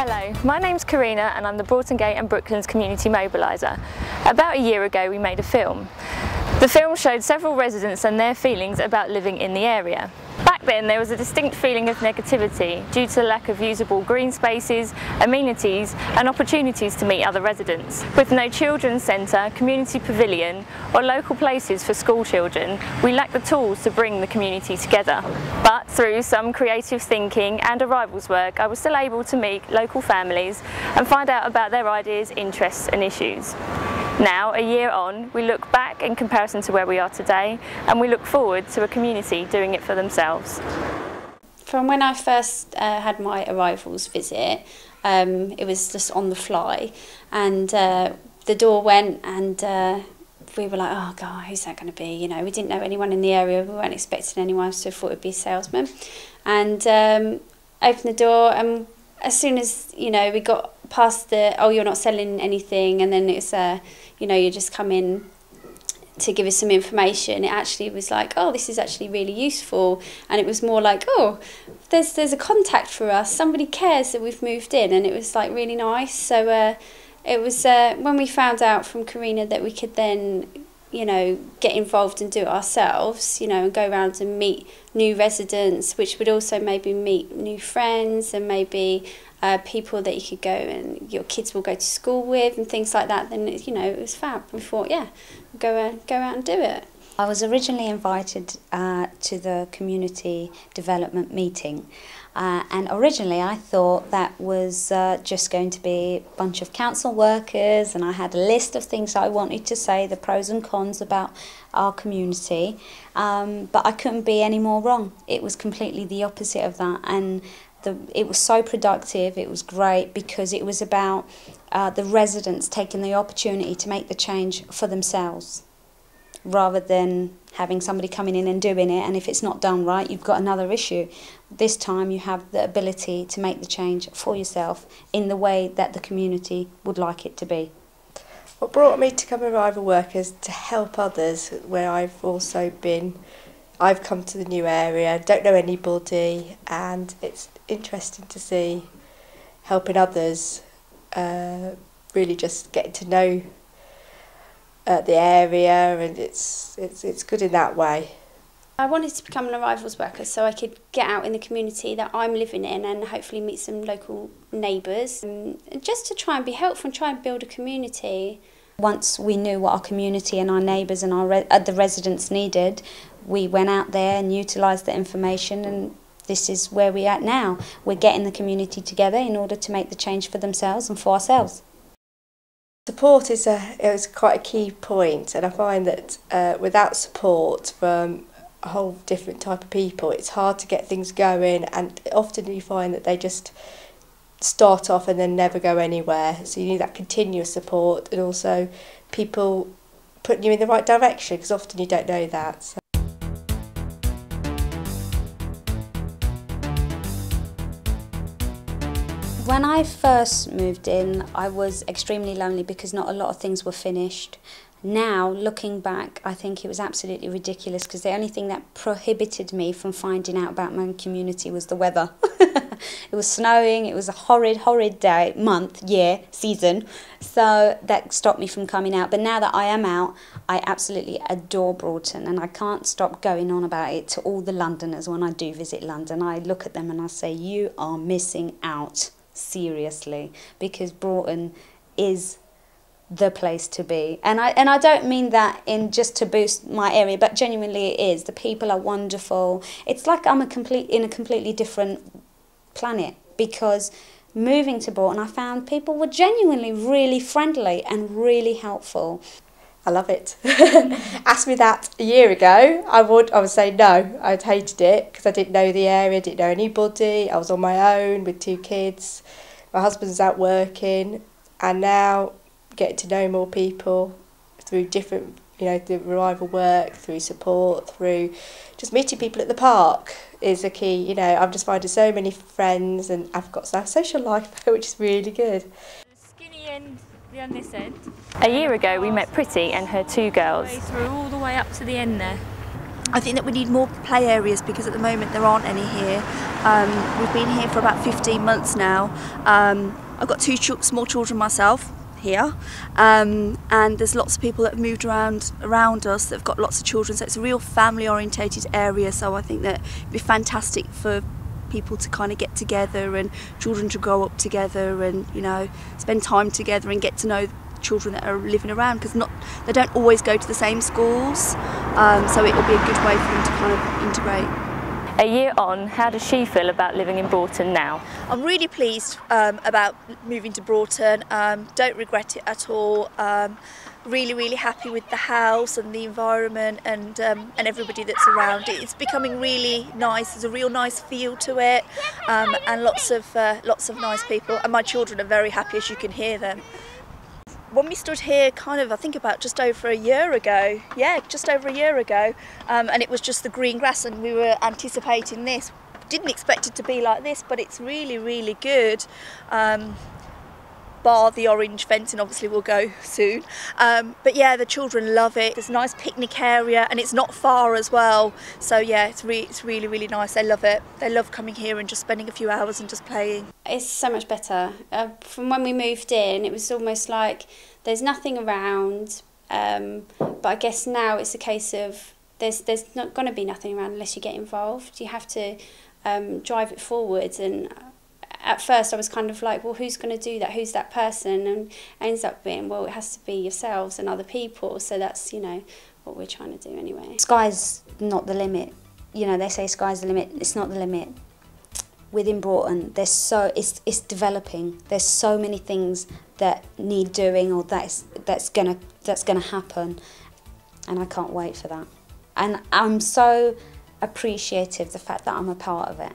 Hello, my name's Corrina and I'm the Broughton Gate and Brooklands Community Mobiliser. About a year ago we made a film. The film showed several residents and their feelings about living in the area. Back then there was a distinct feeling of negativity due to the lack of usable green spaces, amenities and opportunities to meet other residents. With no children's centre, community pavilion or local places for school children, we lacked the tools to bring the community together. But through some creative thinking and arrivals work, I was still able to meet local families and find out about their ideas, interests and issues. Now, a year on, we look back in comparison to where we are today and we look forward to a community doing it for themselves. From when I first had my arrivals visit, it was just on the fly, and the door went and we were like, oh God, who's that going to be? You know, we didn't know anyone in the area, we weren't expecting anyone, so we thought it would be a salesman. And opened the door, and as soon as, you know, we got past the, oh, you're not selling anything, and then it's, you know, you just come in to give us some information, it actually was like, oh, this is actually really useful. And it was more like, oh, there's a contact for us, somebody cares that we've moved in, and it was like really nice. So it was when we found out from Corrina that we could then, you know, get involved and do it ourselves, you know, and go around and meet new residents, which would also maybe meet new friends and maybe people that you could go and your kids will go to school with and things like that, then, you know, it was fab. We thought, yeah, go out and do it. I was originally invited to the community development meeting, and originally I thought that was just going to be a bunch of council workers, and I had a list of things I wanted to say, the pros and cons about our community, but I couldn't be any more wrong. It was completely the opposite of that, and it was so productive. It was great because it was about the residents taking the opportunity to make the change for themselves, rather than having somebody coming in and doing it, and if it's not done right, you've got another issue. This time you have the ability to make the change for yourself in the way that the community would like it to be. What brought me to come arrival work is to help others, where I've also been. I've come to the new area, don't know anybody, and it's interesting to see helping others, really just getting to know the area, and it's good in that way. I wanted to become an arrivals worker so I could get out in the community that I'm living in and hopefully meet some local neighbours, just to try and be helpful and try and build a community. Once we knew what our community and our neighbours and the residents needed, we went out there and utilised the information, and this is where we're at now. We're getting the community together in order to make the change for themselves and for ourselves. Support is quite a key point, and I find that without support from a whole different type of people, it's hard to get things going, and often you find that they just start off and then never go anywhere. So you need that continuous support, and also people putting you in the right direction, because often you don't know that. So. When I first moved in, I was extremely lonely because not a lot of things were finished. Now, looking back, I think it was absolutely ridiculous, because the only thing that prohibited me from finding out about my community was the weather. It was snowing, it was a horrid day, month, year, season, so that stopped me from coming out. But now that I am out, I absolutely adore Broughton, and I can't stop going on about it to all the Londoners when I do visit London. I look at them and I say, you are missing out, seriously, because Broughton is the place to be, and I don't mean that in just to boost my area, but genuinely it is. The people are wonderful. It's like I'm in a completely different planet, because moving to Broughton, I found people were genuinely really friendly and really helpful. I love it. Asked me that a year ago, I would say no. I'd hated it because I didn't know the area, didn't know anybody. I was on my own with 2 kids. My husband's out working, and now getting to know more people through different, you know, through arrival work, through support, through just meeting people at the park is a key. You know, I'm just finding so many friends, and I've got a social life, which is really good. The skinny end on this end. A year ago we met Pretty and her 2 girls. Through all the way up to the end there. I think that we need more play areas because at the moment there aren't any here. We've been here for about 15 months now. I've got two small children myself here, and there's lots of people that have moved around us that have got lots of children, so it's a real family orientated area. So I think that it'd be fantastic for people to kind of get together and children to grow up together and, you know, spend time together and get to know children that are living around, because they don't always go to the same schools, so it will be a good way for them to kind of integrate. A year on, how does she feel about living in Broughton now? I'm really pleased about moving to Broughton. Don't regret it at all. Really happy with the house and the environment and everybody that's around it. It's becoming really nice. There's a real nice feel to it, and lots of nice people. And my children are very happy, as you can hear them. When we stood here, kind of, I think about just over a year ago, and it was just the green grass, and we were anticipating this. Didn't expect it to be like this, but it's really good. Bar the orange fencing, obviously will go soon. But yeah, the children love it. There's a nice picnic area and it's not far as well. So yeah, it's really nice. They love it. They love coming here and just spending a few hours and just playing. It's so much better. From when we moved in, it was almost like there's nothing around. But I guess now it's a case of there's not going to be nothing around unless you get involved. You have to drive it forwards. And at first I was kind of like, well, who's going to do that? Who's that person? And it ends up being, well, it has to be yourselves and other people. So that's, you know, what we're trying to do anyway. Sky's not the limit. You know, they say sky's the limit. It's not the limit. Within Broughton, it's developing. There's so many things that need doing or that's gonna happen, and I can't wait for that. And I'm so appreciative of the fact that I'm a part of it.